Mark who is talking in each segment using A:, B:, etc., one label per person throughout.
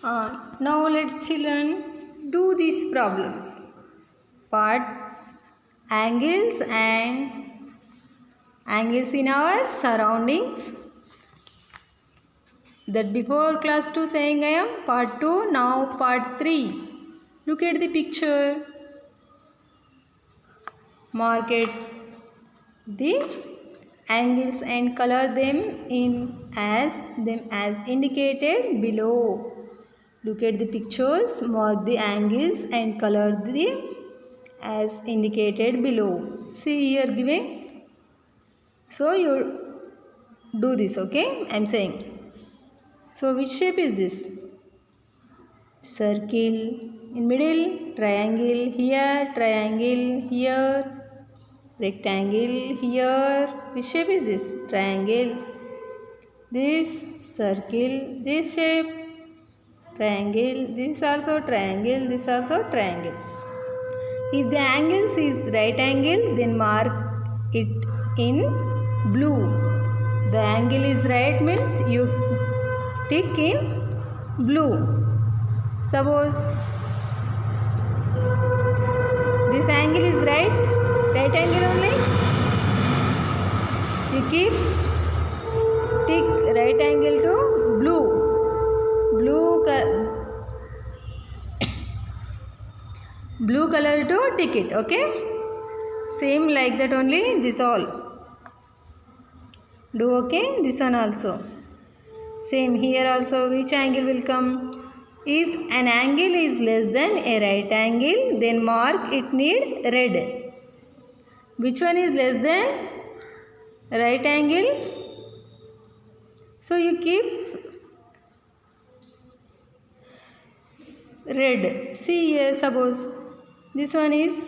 A: Now let's children do these problems. Part angles and angles in our surroundings. That before class 2 saying I am part 2, now part 3. Look at the picture. Mark it the angles and color them as indicated below. Look at the pictures, mark the angles and color them as indicated below. See here giving. So you do this, okay? I am saying. So which shape is this? Circle in middle, triangle here, rectangle here. Which shape is this? Triangle. This circle, this shape, triangle, this also triangle, this also triangle. If the angles is right angle, then mark it in blue. The angle is right means you tick in blue. Suppose this angle is right angle only. You keep tick right angle to blue. Blue color to tick it, okay? Same like that only, this all. Do okay? This one also. Same here also, which angle will come? If an angle is less than a right angle, then mark it need red. Which one is less than right angle? So you keep red. See here, suppose this one is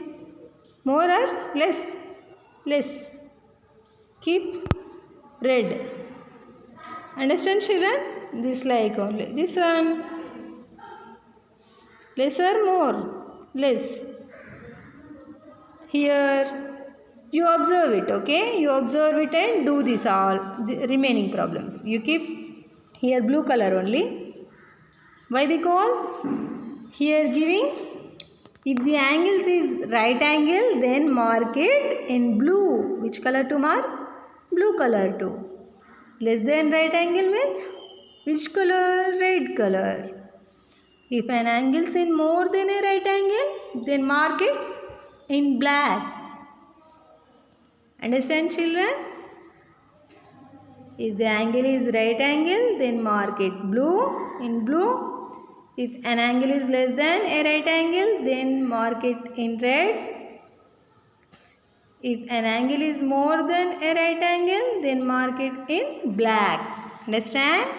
A: more or less? Less. Keep red. Understand children? This like only. This one. Less or more? Less. Here you observe it, okay? You observe it and do this all the remaining problems. You keep here blue color only. Why? Because here giving if the angles is right angle, then mark it in blue. Which color to mark? Blue color to. Less than right angle means which color? Red color. If an angle is in more than a right angle, then mark it in black. Understand children? If the angle is right angle, then mark it blue in blue. If an angle is less than a right angle, then mark it in red. If an angle is more than a right angle, then mark it in black. Understand?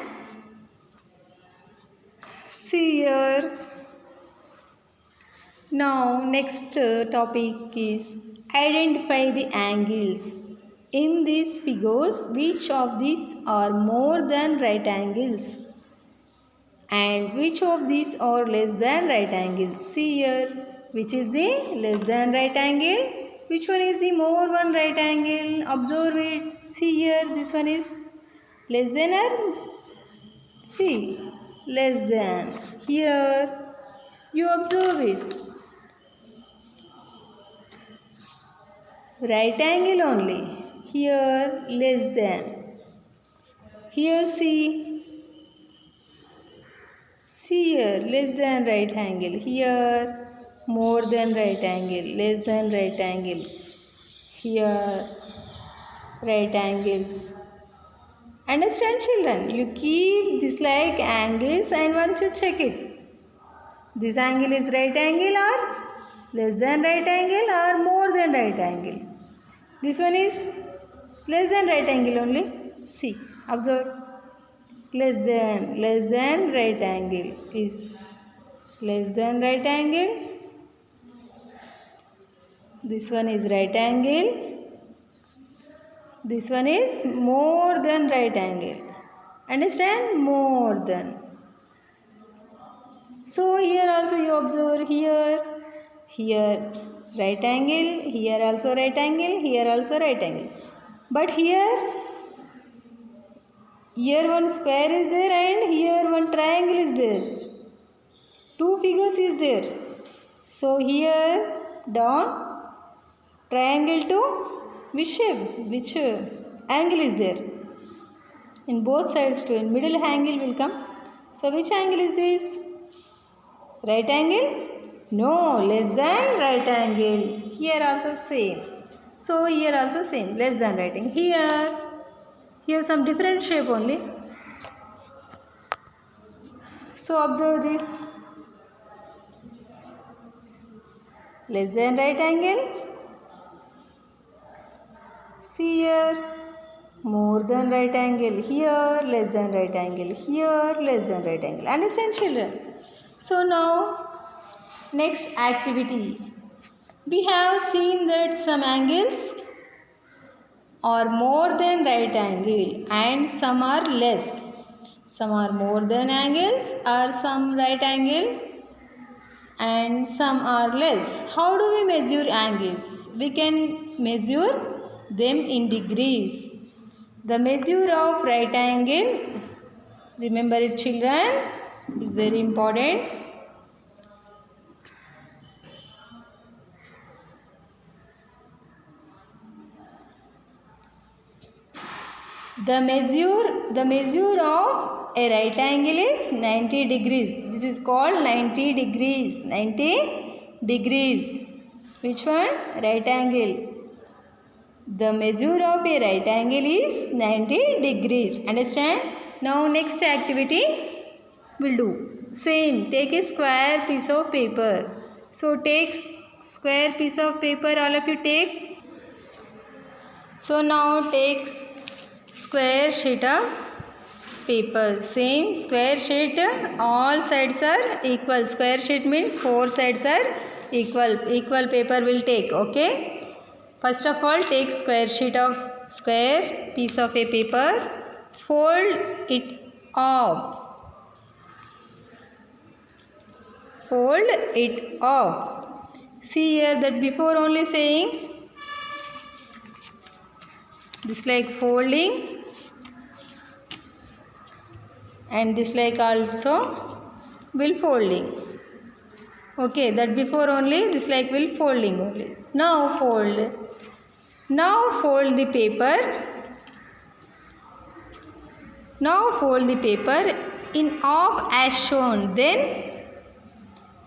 A: See here. Now next topic is identify the angles. In these figures, which of these are more than right angles? And which of these are less than right angles? See here. Which is the less than right angle? Which one is the more one right angle? Observe it. See here. This one is less than or? See. Less than. Here. You observe it. Right angle only. Here less than. Here see. See here less than right angle. Here more than right angle. Less than right angle. Here right angles. Understand children? You keep this like angles and once you check it. This angle is right angle or less than right angle or more than right angle. This one is less than right angle only. See, observe. Less than right angle is less than right angle. This one is right angle. This one is more than right angle. Understand? More than. So here also you observe here right angle, here also right angle, here also right angle. But here one square is there and here one triangle is there. Two figures is there. So here down triangle to which shape? Which angle is there? In both sides too. In middle angle will come. So which angle is this? Right angle? No, less than right angle. Here also same. So here also same, less than right angle. Here some different shape only. So observe this. Less than right angle. See here. More than right angle. Here less than right angle. Here less than right angle. Understand, children? So now next activity. We have seen that some angles are more than right angle and some are less. Some are more than angles or some right angle and some are less. How do we measure angles? We can measure them in degrees. The measure of right angle, remember it children, is very important. The measure of a right angle is 90 degrees. This is called 90 degrees. 90 degrees. Which one? Right angle. The measure of a right angle is 90 degrees. Understand? Now next activity we'll do. Same. Take a square piece of paper. So take square piece of paper. All of you take. So now take square sheet of paper. Same square sheet, all sides are equal. Square sheet means 4 sides are equal. Equal paper will take. Okay. First of all, take square piece of a paper. Fold it off. Fold it off. See here that before only saying this like folding and this like also will folding. Okay, that before only this like will folding only. Now fold. Now fold the paper. Now fold the paper in half as shown. Then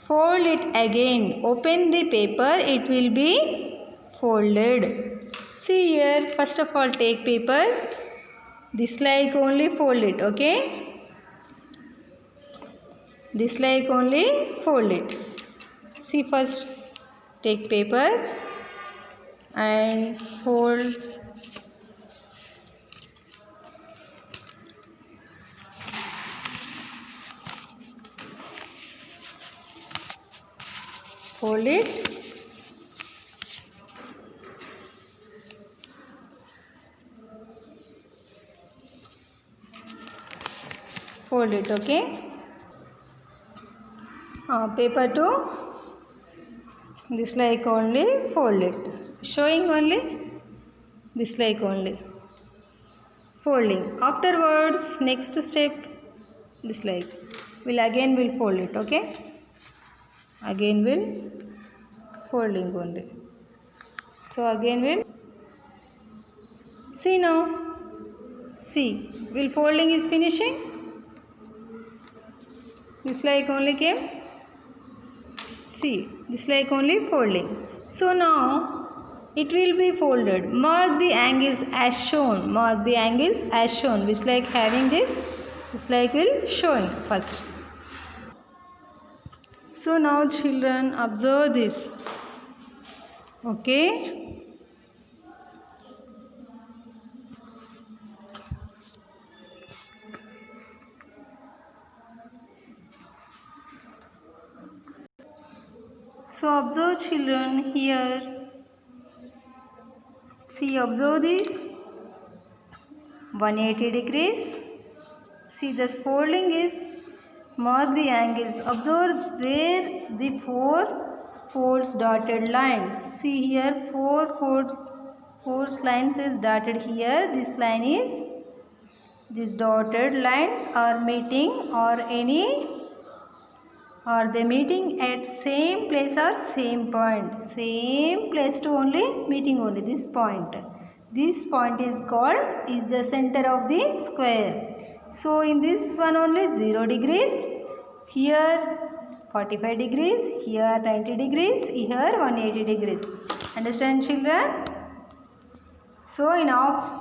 A: fold it again. Open the paper. It will be folded. See here. First of all, take paper. This like only fold it. Okay. This like only fold it. See first take paper and fold. Fold it. Fold it, okay. Paper to this like only fold it. Showing only this like only. Folding. Afterwards, next step this like. Will fold it, okay. Again will folding only. So again will. See now. See. Will folding is finishing. This like only came. See, this like only folding. So now it will be folded. Mark the angles as shown. Mark the angles as shown. Which like having this like will showing first. So now children observe this. Okay. So observe children here. See, observe this 180 degrees. See, this folding is mark the angles. Observe where the 4 folds dotted lines. See here 4 lines is dotted here. This line is, these dotted lines are meeting or any Are they meeting at same place or same point? Same place to only meeting only this point. This point is called is the center of the square. So in this one only 0 degrees, here 45 degrees, here 90 degrees, here 180 degrees. Understand children? So in half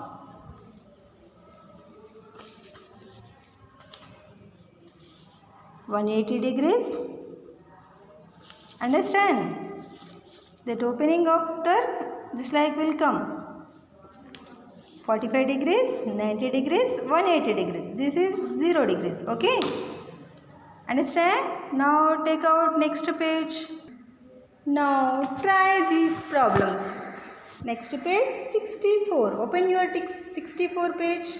A: 180 degrees. Understand? That opening after this like will come. 45 degrees, 90 degrees, 180 degrees. This is 0 degrees. Okay? Understand? Now take out next page. Now try these problems. Next page 64. Open your 64 page.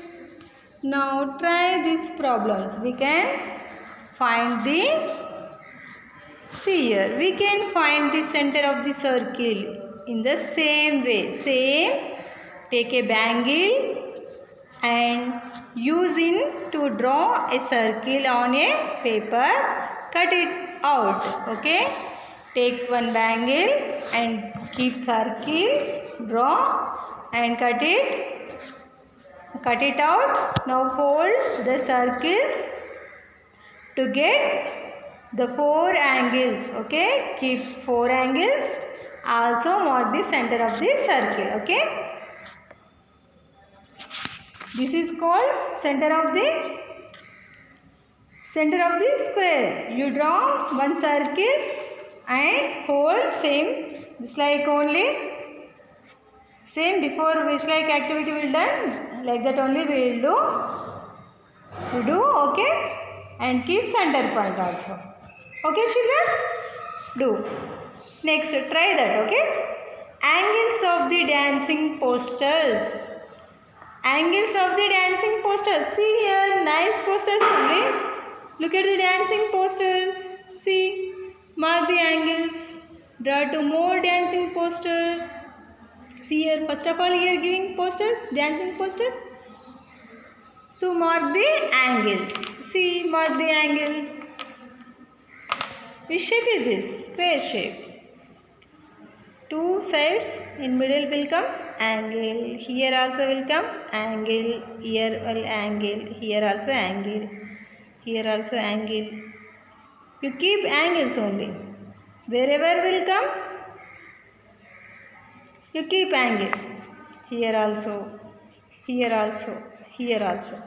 A: Now try these problems. We can find the, see here, we can find the center of the circle in the same way. Same, take a bangle and use it to draw a circle on a paper. Cut it out. Okay. Take one bangle and keep circle, draw and cut it. Cut it out. Now fold the circles to get the 4 angles. Okay, keep 4 angles. Also mark the center of the circle. Okay, this is called center of the square. You draw one circle and hold same, just like only same before which like activity will done, like that only we will do. You do. Okay, and keep center point also. Okay children, do. Next try that. Okay, angles of the dancing posters. Angles of the dancing posters. See here, nice posters only. Look at the dancing posters. See, mark the angles. Draw 2 more dancing posters. See here, first of all here giving posters, dancing posters. So mark the angles. See, mark the angle. Which shape is this? Square shape. 2 sides, in middle will come angle. Here also will come angle. Here will angle. Here also angle. Here also angle. You keep angles only. Wherever will come, you keep angle. Here also. Here also. Here also.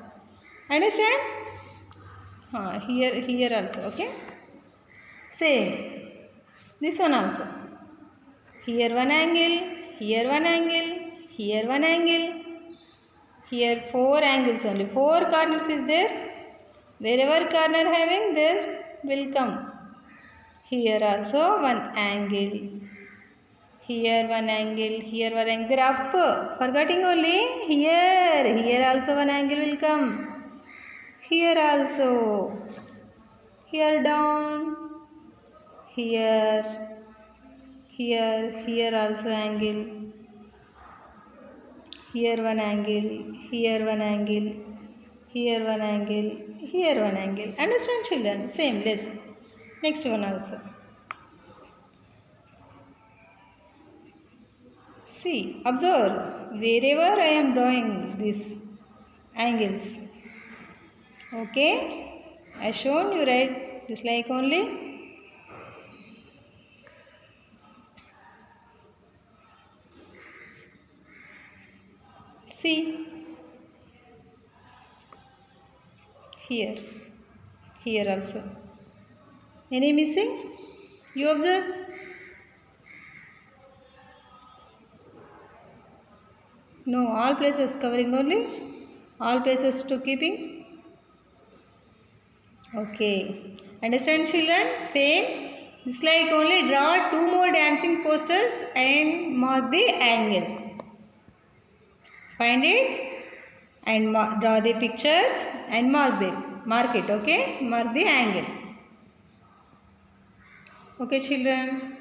A: Understand? Here also. Okay. Same. This one also. Here one angle. Here one angle. Here one angle. Here 4 angles only. 4 corners is there. Wherever corner having, there will come. Here also one angle. Here one angle. Here one angle. There up. Forgetting only. Here also one angle will come. Here also. Here down. Here also angle. Here one angle. Here one angle. Here one angle. Here one angle. Understand children? Same lesson. Next one also. See, observe. Wherever I am drawing these angles. Okay. I shown you right. Just like only. See. Here also. Any missing? You observe? No, all places covering only. All places to keeping. Okay. Understand children? Same. It's like only draw 2 more dancing posters and mark the angles. Find it and draw the picture and mark it. Okay, mark the angle. Okay children.